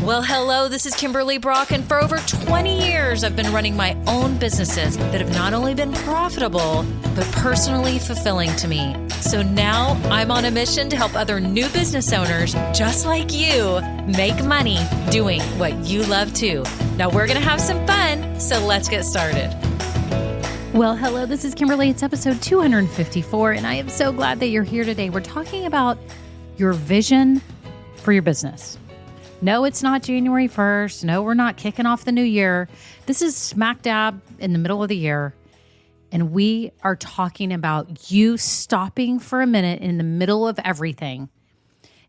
Well, hello, this is Kimberly Brock, and for over 20 years, I've been running my own businesses that have not only been profitable, but personally fulfilling to me. So now I'm on a mission to help other new business owners just like you make money doing what you love too. Now we're going to have some fun, so let's get started. Well, hello, this is Kimberly. It's episode 254, and I am so glad that you're here today. We're talking about your vision for your business. No, it's not January 1st. No, we're not kicking off the new year. This is smack dab in the middle of the year. And we are talking about you stopping for a minute in the middle of everything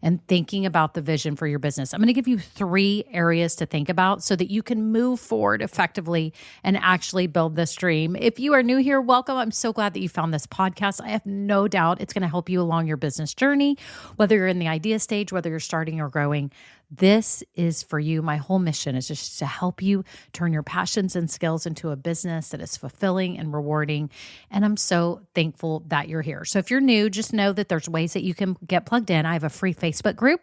and thinking about the vision for your business. I'm going to give you 3 areas to think about so that you can move forward effectively and actually build this dream. If you are new here, welcome. I'm so glad that you found this podcast. I have no doubt it's going to help you along your business journey, whether you're in the idea stage, whether you're starting or growing. This is for you. My whole mission is just to help you turn your passions and skills into a business that is fulfilling and rewarding. And I'm so thankful that you're here. So if you're new, just know that there's ways that you can get plugged in. I have a free Facebook group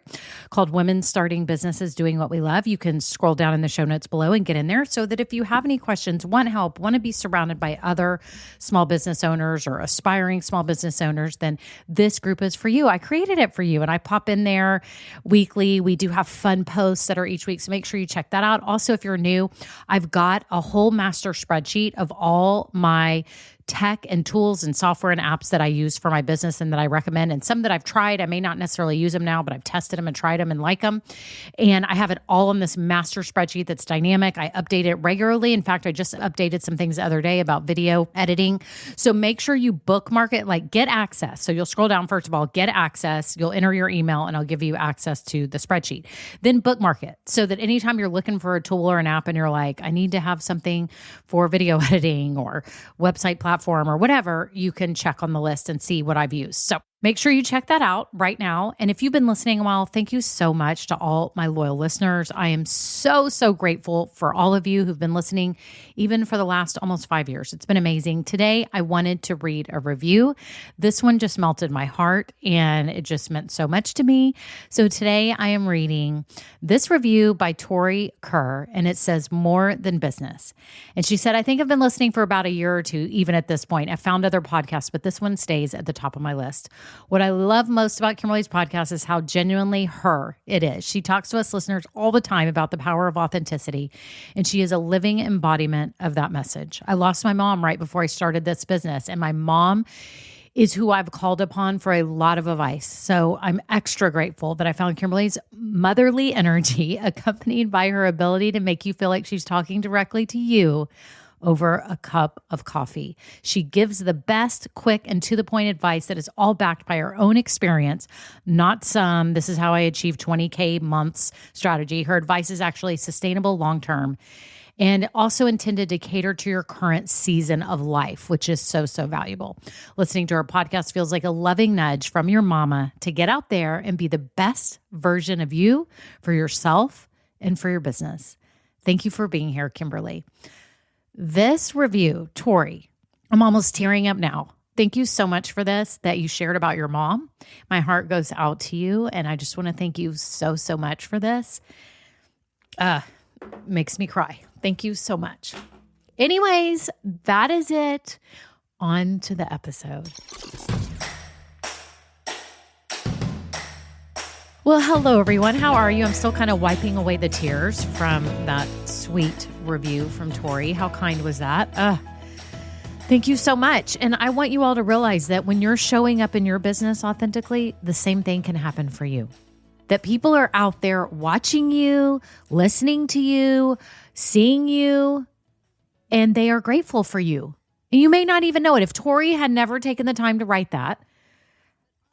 called Women Starting Businesses Doing What We Love. You can scroll down in the show notes below and get in there so that if you have any questions, want help, want to be surrounded by other small business owners or aspiring small business owners, then this group is for you. I created it for you and I pop in there weekly. We do have fun posts that are each week. So make sure you check that out. Also, if you're new, I've got a whole master spreadsheet of all my tech and tools and software and apps that I use for my business and that I recommend. And some that I've tried, I may not necessarily use them now, but I've tested them and tried them and like them. And I have it all in this master spreadsheet that's dynamic. I update it regularly. In fact, I just updated some things the other day about video editing. So make sure you bookmark it, like get access. So you'll scroll down, first of all, get access. You'll enter your email and I'll give you access to the spreadsheet. Then bookmark it so that anytime you're looking for a tool or an app and you're like, I need to have something for video editing or website platform or whatever, you can check on the list and see what I've used. So make sure you check that out right now. And if you've been listening a while, thank you so much to all my loyal listeners. I am so grateful for all of you who've been listening, even for the last almost 5 years. It's been amazing. Today, I wanted to read a review. This one just melted my heart and it just meant so much to me. So today I am reading this review by Tori Kerr, and it says More Than Business. And she said, I think I've been listening for about a year or two, even at this point. I found other podcasts, but this one stays at the top of my list. What I love most about Kimberly's podcast is how genuinely her it is. She talks to us listeners all the time about the power of authenticity, and she is a living embodiment of that message. I lost my mom right before I started this business, and my mom is who I've called upon for a lot of advice. So I'm extra grateful that I found Kimberly's motherly energy accompanied by her ability to make you feel like she's talking directly to you over a cup of coffee. She gives the best, quick, and to-the-point advice that is all backed by her own experience, not some, this is how I achieved 20K months strategy. Her advice is actually sustainable long-term and also intended to cater to your current season of life, which is so valuable. Listening to her podcast feels like a loving nudge from your mama to get out there and be the best version of you for yourself and for your business. Thank you for being here, Kimberly. This review, Tori, I'm almost tearing up now. Thank you so much for this, that you shared about your mom. My heart goes out to you, and I just want to thank you so much for this. Makes me cry. Thank you so much. Anyways, that is it. On to the episode. Well, hello, everyone. How are you? I'm still kind of wiping away the tears from that sweet review from Tori. How kind was that? Thank you so much. And I want you all to realize that when you're showing up in your business authentically, the same thing can happen for you. That people are out there watching you, listening to you, seeing you, and they are grateful for you. And you may not even know it. If Tori had never taken the time to write that,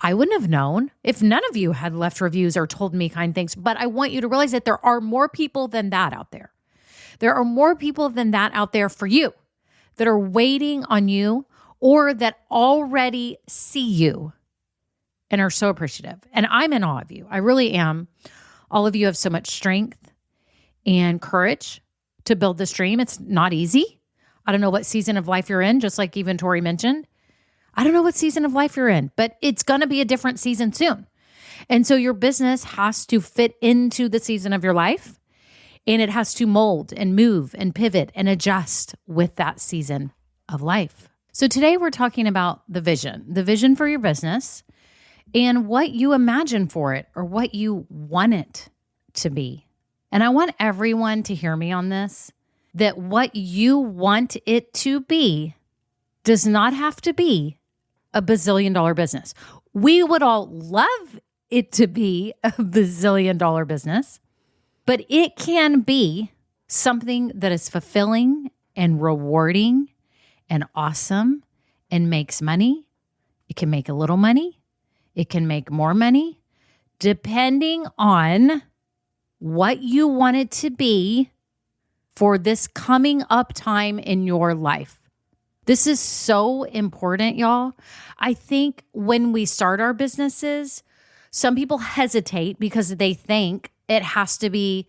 I wouldn't have known if none of you had left reviews or told me kind things. But I want you to realize that there are more people than that out there. There are more people than that out there for you that are waiting on you or that already see you and are so appreciative. And I'm in awe of you. I really am. All of you have so much strength and courage to build this dream. It's not easy. I don't know what season of life you're in, just like even Tori mentioned. I don't know what season of life you're in, but it's going to be a different season soon. And so your business has to fit into the season of your life. And it has to mold and move and pivot and adjust with that season of life. So today we're talking about the vision for your business and what you imagine for it or what you want it to be. And I want everyone to hear me on this, that what you want it to be does not have to be a bazillion-dollar business. We would all love it to be a bazillion-dollar business, but it can be something that is fulfilling and rewarding and awesome and makes money. It can make a little money. It can make more money, depending on what you want it to be for this coming up time in your life. This is so important, y'all. I think when we start our businesses, some people hesitate because they think it has to be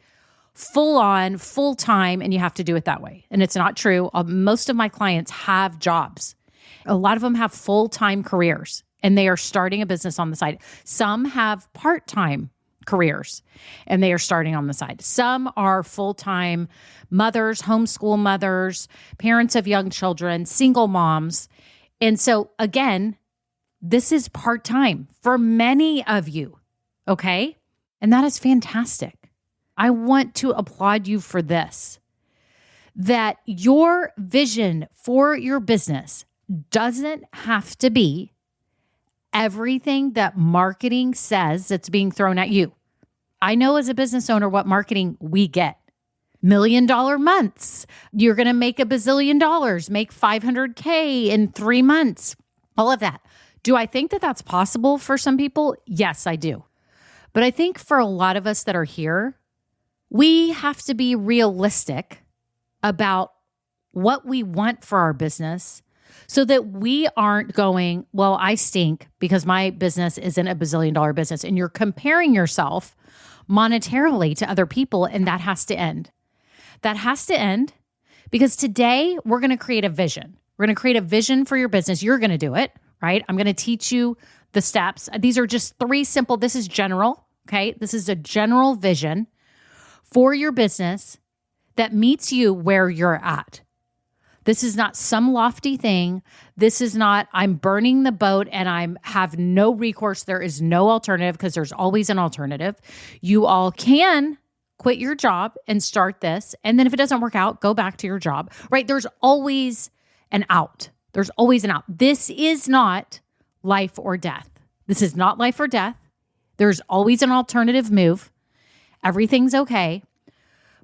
full on, full time, and you have to do it that way. And it's not true. Most of my clients have jobs. A lot of them have full-time careers and they are starting a business on the side. Some have part-time careers and they are starting on the side. Some are full-time mothers, homeschool mothers, parents of young children, single moms. And so again, this is part-time for many of you, okay? And that is fantastic. I want to applaud you for this, that your vision for your business doesn't have to be everything that marketing says that's being thrown at you. I know as a business owner what marketing we get. $1 million months. You're going to make $1 bazillion, make $500K in 3 months. All of that. Do I think that that's possible for some people? Yes, I do. But I think for a lot of us that are here, we have to be realistic about what we want for our business so that we aren't going, well, I stink because my business isn't a $1 bazillion business. And you're comparing yourself monetarily to other people, and that has to end. That has to end because today we're going to create a vision. We're going to create a vision for your business. You're going to do it, right? I'm going to teach you the steps. These are just 3 simple, this is general, okay? This is a general vision for your business that meets you where you're at. This is not some lofty thing. This is not, I'm burning the boat and I have no recourse. There is no alternative because there's always an alternative. You all can quit your job and start this. And then if it doesn't work out, go back to your job, right? There's always an out. There's always an out. This is not life or death. This is not life or death. There's always an alternative move. Everything's okay.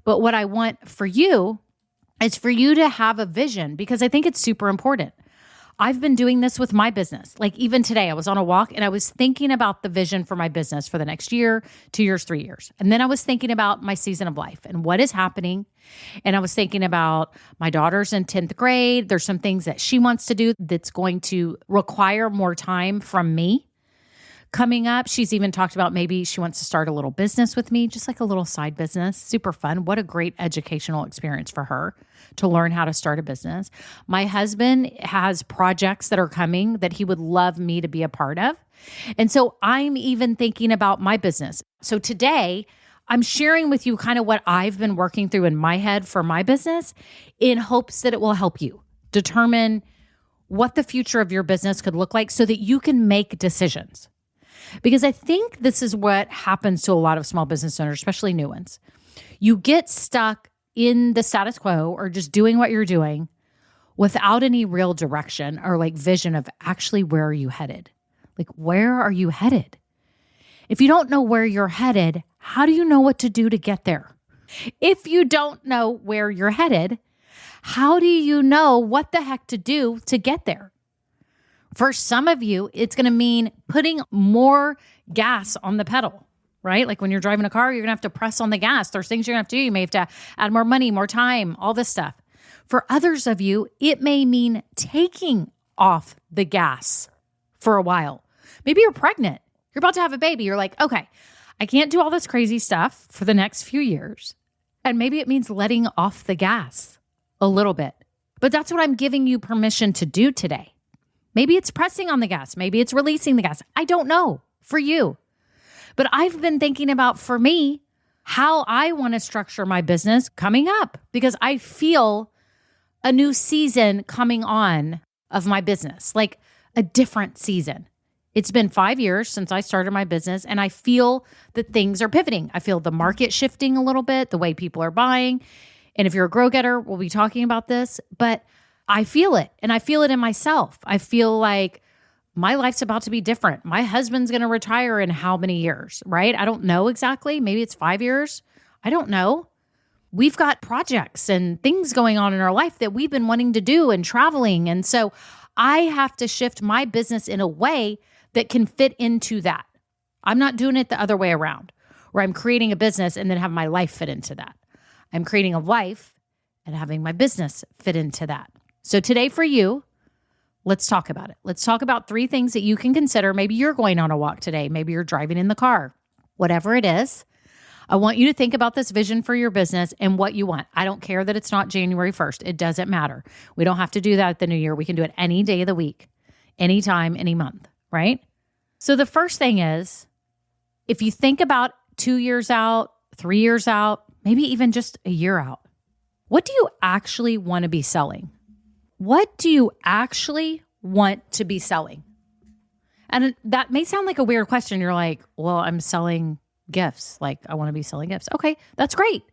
But what I want for you is for you to have a vision because I think it's super important. I've been doing this with my business. Like even today, I was on a walk and I was thinking about the vision for my business for the next year, 2 years, 3 years. And then I was thinking about my season of life and what is happening. And I was thinking about my daughter's in 10th grade. There's some things that she wants to do that's going to require more time from me. Coming up, she's even talked about maybe she wants to start a little business with me, just like a little side business. Super fun. What a great educational experience for her to learn how to start a business. My husband has projects that are coming that he would love me to be a part of. And so I'm even thinking about my business. So today, I'm sharing with you kind of what I've been working through in my head for my business in hopes that it will help you determine what the future of your business could look like so that you can make decisions. Because I think this is what happens to a lot of small business owners, especially new ones. You get stuck in the status quo or just doing what you're doing without any real direction or like vision of actually where are you headed? Like, where are you headed? If you don't know where you're headed, how do you know what to do to get there? If you don't know where you're headed, how do you know what the heck to do to get there? For some of you, it's going to mean putting more gas on the pedal, right? Like when you're driving a car, you're going to have to press on the gas. There's things you're going to have to do. You may have to add more money, more time, all this stuff. For others of you, it may mean taking off the gas for a while. Maybe you're pregnant. You're about to have a baby. You're like, okay, I can't do all this crazy stuff for the next few years. And maybe it means letting off the gas a little bit. But that's what I'm giving you permission to do today. Maybe it's pressing on the gas. Maybe it's releasing the gas. I don't know for you. But I've been thinking about, for me, how I want to structure my business coming up because I feel a new season coming on of my business, like a different season. It's been 5 years since I started my business, and I feel that things are pivoting. I feel the market shifting a little bit, the way people are buying. And if you're a Grow Getter, we'll be talking about this, but I feel it, and I feel it in myself. I feel like my life's about to be different. My husband's going to retire in how many years, right? I don't know exactly. Maybe it's 5 years. I don't know. We've got projects and things going on in our life that we've been wanting to do and traveling. And so I have to shift my business in a way that can fit into that. I'm not doing it the other way around, where I'm creating a business and then have my life fit into that. I'm creating a life and having my business fit into that. So today for you, let's talk about it. Let's talk about 3 things that you can consider. Maybe you're going on a walk today. Maybe you're driving in the car. Whatever it is, I want you to think about this vision for your business and what you want. I don't care that it's not January 1st. It doesn't matter. We don't have to do that at the new year. We can do it any day of the week, anytime, any month, right? So the first thing is, if you think about 2 years out, 3 years out, maybe even just a year out, what do you actually want to be selling? What do you actually want to be selling? And that may sound like a weird question. You're like, well, I'm selling gifts. Like, I want to be selling gifts. Okay, that's great.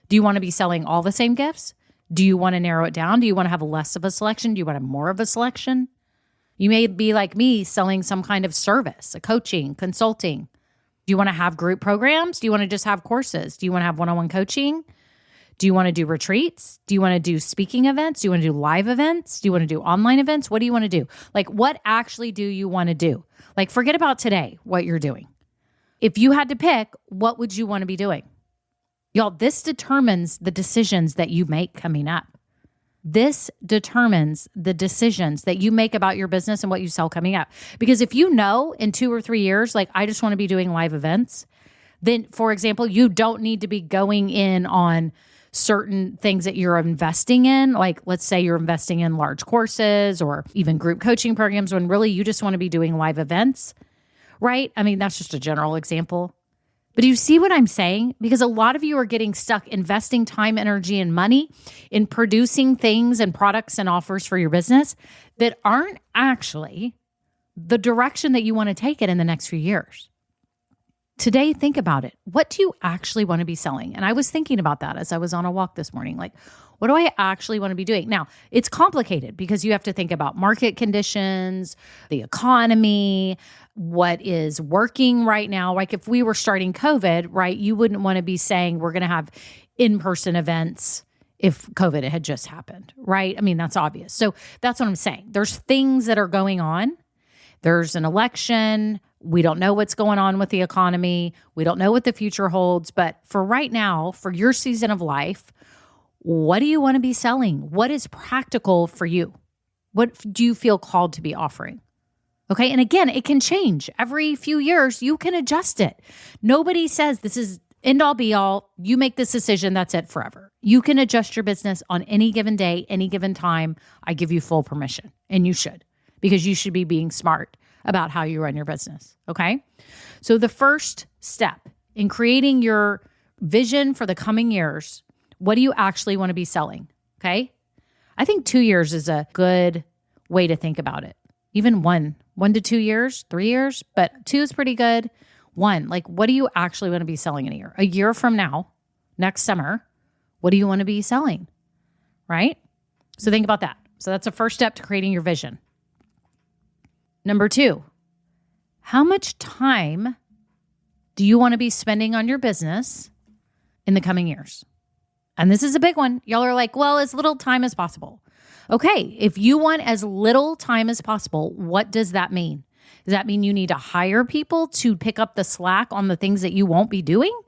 Do you want to be selling all the same gifts? Do you want to narrow it down? Do you want to have less of a selection? Do you want to have more of a selection? You may be like me, selling some kind of service, a coaching, consulting. Do you want to have group programs? Do you want to just have courses? Do you want to have one-on-one coaching? Do you want to do retreats? Do you want to do speaking events? Do you want to do live events? Do you want to do online events? What do you want to do? Like, what actually do you want to do? Like, forget about today, what you're doing. If you had to pick, what would you want to be doing? Y'all, this determines the decisions that you make coming up. This determines the decisions that you make about your business and what you sell coming up. Because if you know in 2 or 3 years, like, I just want to be doing live events, then, for example, you don't need to be going in on certain things that you're investing in. Like, let's say you're investing in large courses or even group coaching programs when really you just want to be doing live events, right? I mean, that's just a general example. But do you see what I'm saying? Because a lot of you are getting stuck investing time, energy, and money in producing things and products and offers for your business that aren't actually the direction that you want to take it in the next few years. Today, think about it. What do you actually want to be selling? And I was thinking about that as I was on a walk this morning. Like, what do I actually want to be doing? Now, it's complicated because you have to think about market conditions, the economy, what is working right now. Like, if we were starting COVID, right, you wouldn't want to be saying we're going to have in-person events if COVID had just happened, right? I mean, that's obvious. So that's what I'm saying. There's things that are going on. There's an election. We don't know what's going on with the economy. We don't know what the future holds. But for right now, for your season of life, what do you want to be selling? What is practical for you? What do you feel called to be offering? Okay. And again, it can change. Every few years, you can adjust it. Nobody says this is end all be all. You make this decision. That's it forever. You can adjust your business on any given day, any given time. I give you full permission, and you should, because you should be being smart about how you run your business, okay? So the first step in creating your vision for the coming years, what do you actually want to be selling, okay? I think 2 years is a good way to think about it. Even 1 to 2 years, 3 years, but 2 is pretty good. 1, like, what do you actually want to be selling in a year? A year from now, next summer, what do you want to be selling, right? So think about that. So that's the first step to creating your vision. Number 2, how much time do you want to be spending on your business in the coming years? And this is a big one. Y'all are like, well, as little time as possible. Okay, if you want as little time as possible, what does that mean? Does that mean you need to hire people to pick up the slack on the things that you won't be doing?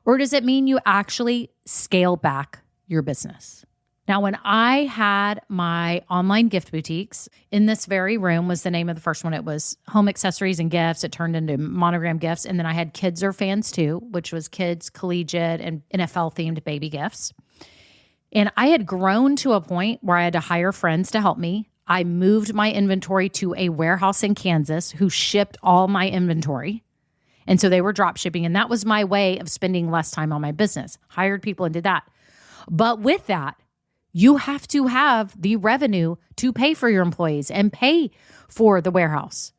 Or does it mean you actually scale back your business? Now, when I had my online gift boutiques, in this very room was the name of the first one. It was Home Accessories and Gifts. It turned into Monogram Gifts. And then I had Kids Are Fans Too, which was kids, collegiate, and NFL-themed baby gifts. And I had grown to a point where I had to hire friends to help me. I moved my inventory to a warehouse in Kansas who shipped all my inventory. And so they were drop shipping. And that was my way of spending less time on my business. Hired people and did that. But with that, you have to have the revenue to pay for your employees and pay for the warehouse.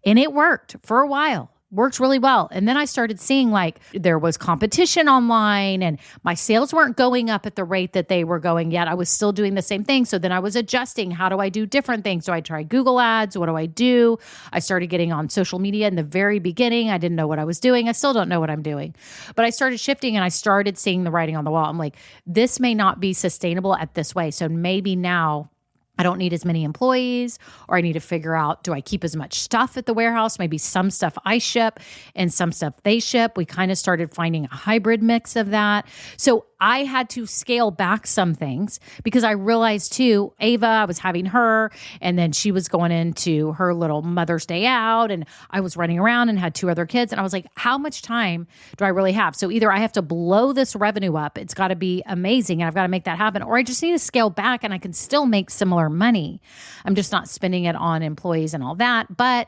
And it worked for a while. Worked really well. And then I started seeing like there was competition online and my sales weren't going up at the rate that they were going yet. I was still doing the same thing. So then I was adjusting. How do I do different things? Do I try Google ads? What do I do? I started getting on social media in the very beginning. I didn't know what I was doing. I still don't know what I'm doing. But I started shifting and I started seeing the writing on the wall. I'm like, this may not be sustainable at this way. So maybe now I don't need as many employees, or I need to figure out, do I keep as much stuff at the warehouse? Maybe some stuff I ship and some stuff they ship. We kind of started finding a hybrid mix of that. So I had to scale back some things because I realized too, Ava, I was having her and then she was going into her little Mother's Day out and I was running around and had 2 other kids. And I was like, how much time do I really have? So either I have to blow this revenue up. It's got to be amazing and I've got to make that happen. Or I just need to scale back and I can still make similar money. I'm just not spending it on employees and all that. But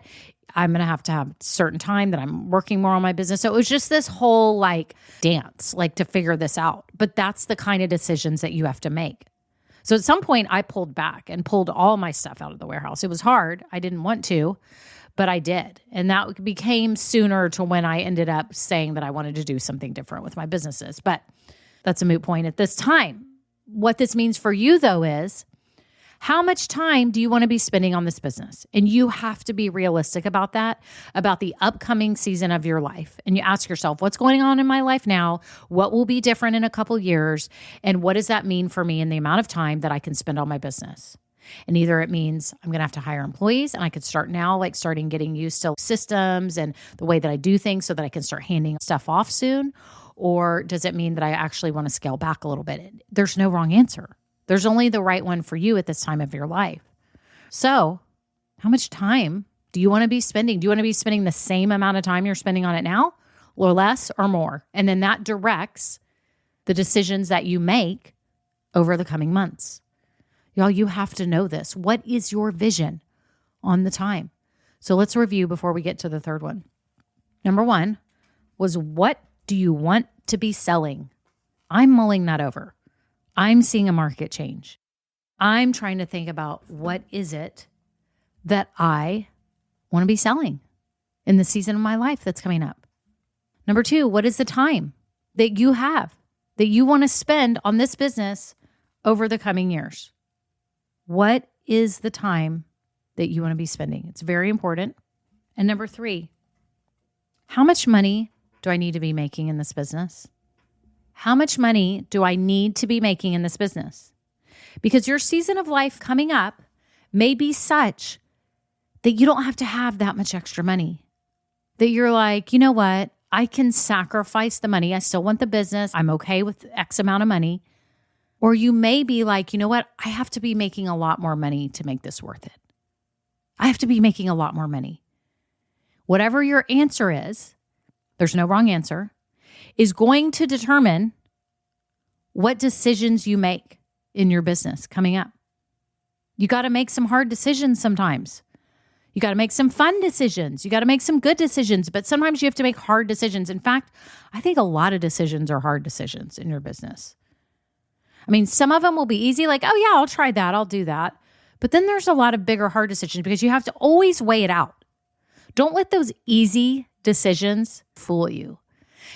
I'm going to have certain time that I'm working more on my business. So it was just this whole like dance, like to figure this out. But that's the kind of decisions that you have to make. So at some point I pulled back and pulled all my stuff out of the warehouse. It was hard. I didn't want to, but I did. And that became sooner to when I ended up saying that I wanted to do something different with my businesses. But that's a moot point at this time. What this means for you though is, how much time do you want to be spending on this business? And you have to be realistic about that, about the upcoming season of your life. And you ask yourself, what's going on in my life now? What will be different in a couple years? And what does that mean for me in the amount of time that I can spend on my business? And either it means I'm going to have to hire employees and I could start now, like starting getting used to systems and the way that I do things so that I can start handing stuff off soon. Or does it mean that I actually want to scale back a little bit? There's no wrong answer. There's only the right one for you at this time of your life. So how much time do you want to be spending? Do you want to be spending the same amount of time you're spending on it now, or less or more? And then that directs the decisions that you make over the coming months. Y'all, you have to know this. What is your vision on the time? So let's review before we get to the third one. Number 1 was, what do you want to be selling? I'm mulling that over. I'm seeing a market change. I'm trying to think about what is it that I want to be selling in the season of my life that's coming up. Number 2, what is the time that you have that you want to spend on this business over the coming years? What is the time that you want to be spending? It's very important. And number 3, how much money do I need to be making in this business? How much money do I need to be making in this business? Because your season of life coming up may be such that you don't have to have that much extra money. That you're like, you know what? I can sacrifice the money. I still want the business. I'm okay with X amount of money. Or you may be like, you know what? I have to be making a lot more money to make this worth it. I have to be making a lot more money. Whatever your answer is, there's no wrong answer, is going to determine what decisions you make in your business coming up. You got to make some hard decisions sometimes. You got to make some fun decisions. You got to make some good decisions, but sometimes you have to make hard decisions. In fact, I think a lot of decisions are hard decisions in your business. I mean, some of them will be easy, like, oh yeah, I'll try that, I'll do that. But then there's a lot of bigger, hard decisions because you have to always weigh it out. Don't let those easy decisions fool you.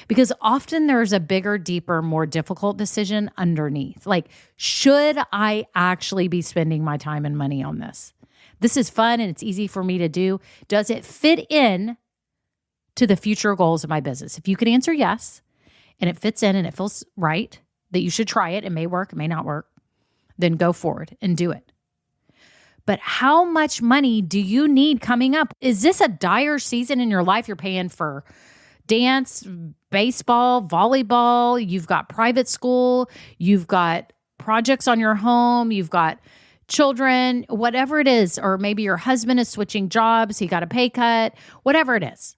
Because often there's a bigger, deeper, more difficult decision underneath. Like, should I actually be spending my time and money on this? This is fun and it's easy for me to do. Does it fit in to the future goals of my business? If you can answer yes, and it fits in and it feels right, that you should try it, it may work, it may not work, then go forward and do it. But how much money do you need coming up? Is this a dire season in your life? You're paying for dance, baseball, volleyball, you've got private school, you've got projects on your home, you've got children, whatever it is, or maybe your husband is switching jobs, he got a pay cut, whatever it is.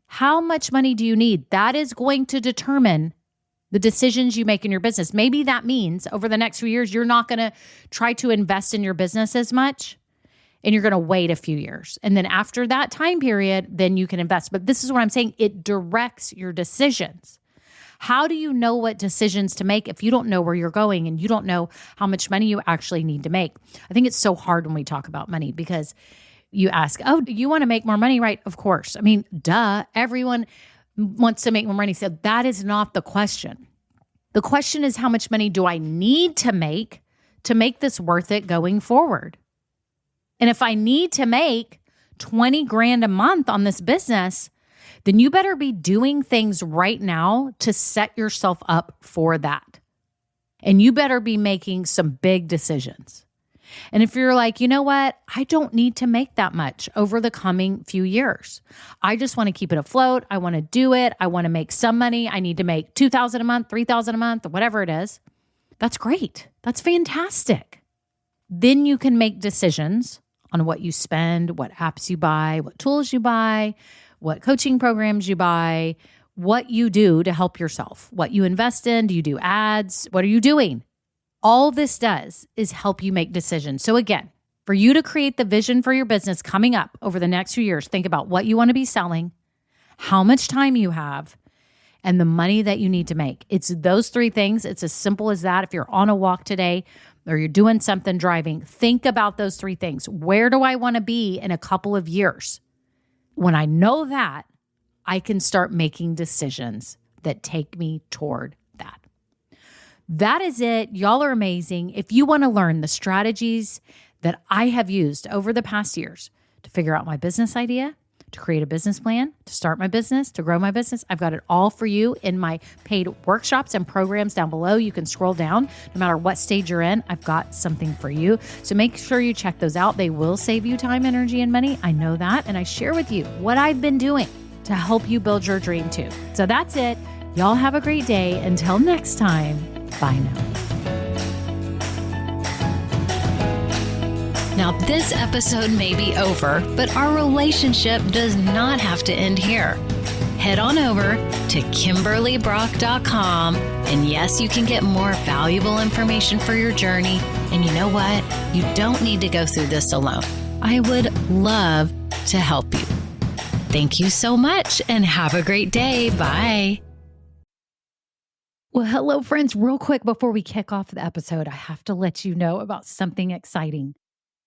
How much money do you need? That is going to determine the decisions you make in your business. Maybe that means over the next few years, you're not going to try to invest in your business as much. and you're going to wait a few years. And then after that time period, then you can invest. But this is what I'm saying. It directs your decisions. How do you know what decisions to make if you don't know where you're going and you don't know how much money you actually need to make? I think it's so hard when we talk about money because you ask, oh, do you want to make more money? Right? Of course. I mean, duh, everyone wants to make more money. So that is not the question. The question is, how much money do I need to make this worth it going forward? And if I need to make 20 grand a month on this business, then you better be doing things right now to set yourself up for that. And you better be making some big decisions. And if you're like, you know what, I don't need to make that much over the coming few years. I just want to keep it afloat. I want to do it. I want to make some money. I need to make $2,000 a month, $3,000 a month, whatever it is. That's great. That's fantastic. Then you can make decisions on what you spend, what apps you buy, what tools you buy, what coaching programs you buy, what you do to help yourself, what you invest in. Do you do ads? What are you doing? All this does is help you make decisions. So again, for you to create the vision for your business coming up over the next few years, think about what you want to be selling, how much time you have, and the money that you need to make. It's those three things. It's as simple as that. If you're on a walk today or you're doing something driving, think about those three things. Where do I want to be in a couple of years? When I know that, I can start making decisions that take me toward that. That is it. Y'all are amazing. If you want to learn the strategies that I have used over the past years to figure out my business idea, to create a business plan, to start my business, to grow my business, I've got it all for you in my paid workshops and programs down below. You can scroll down. No matter what stage you're in, I've got something for you. So make sure you check those out. They will save you time, energy, and money. I know that. And I share with you what I've been doing to help you build your dream too. So that's it. Y'all have a great day. Until next time, bye now. Now, this episode may be over, but our relationship does not have to end here. Head on over to KimberlyBrock.com, and yes, you can get more valuable information for your journey. And you know what? You don't need to go through this alone. I would love to help you. Thank you so much, and have a great day. Bye. Well, hello, friends. Real quick before we kick off the episode, I have to let you know about something exciting.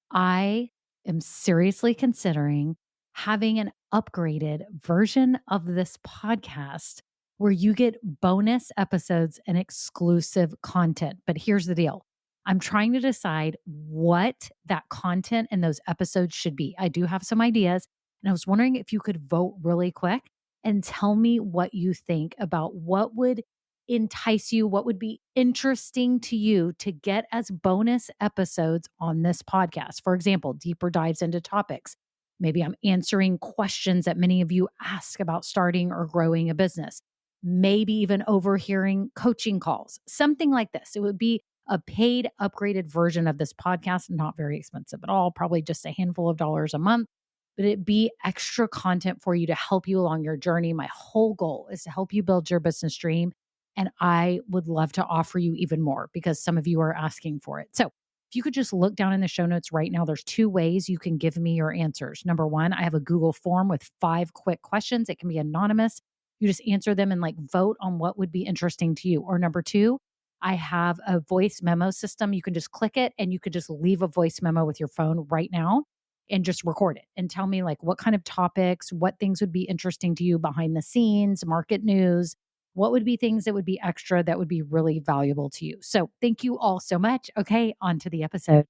I am seriously considering having an upgraded version of this podcast where you get bonus episodes and exclusive content. But here's the deal. I'm trying to decide what that content and those episodes should be. I do have some ideas, and I was wondering if you could vote really quick and tell me what you think about what would entice you, what would be interesting to you to get as bonus episodes on this podcast. For example, deeper dives into topics. Maybe I'm answering questions that many of you ask about starting or growing a business. Maybe even overhearing coaching calls, something like this. It would be a paid upgraded version of this podcast, not very expensive at all, probably just a handful of dollars a month, but it'd be extra content for you to help you along your journey. My whole goal is to help you build your business dream. And I would love to offer you even more because some of you are asking for it. So if you could just look down in the show notes right now, there's 2 ways you can give me your answers. Number 1, I have a Google form with 5 quick questions. It can be anonymous. You just answer them and vote on what would be interesting to you. Or number 2, I have a voice memo system. You can just click it and you could just leave a voice memo with your phone right now and just record it and tell me what kind of topics, what things would be interesting to you behind the scenes, market news. What would be things that would be extra that would be really valuable to you? So thank you all so much. Okay, on to the episode.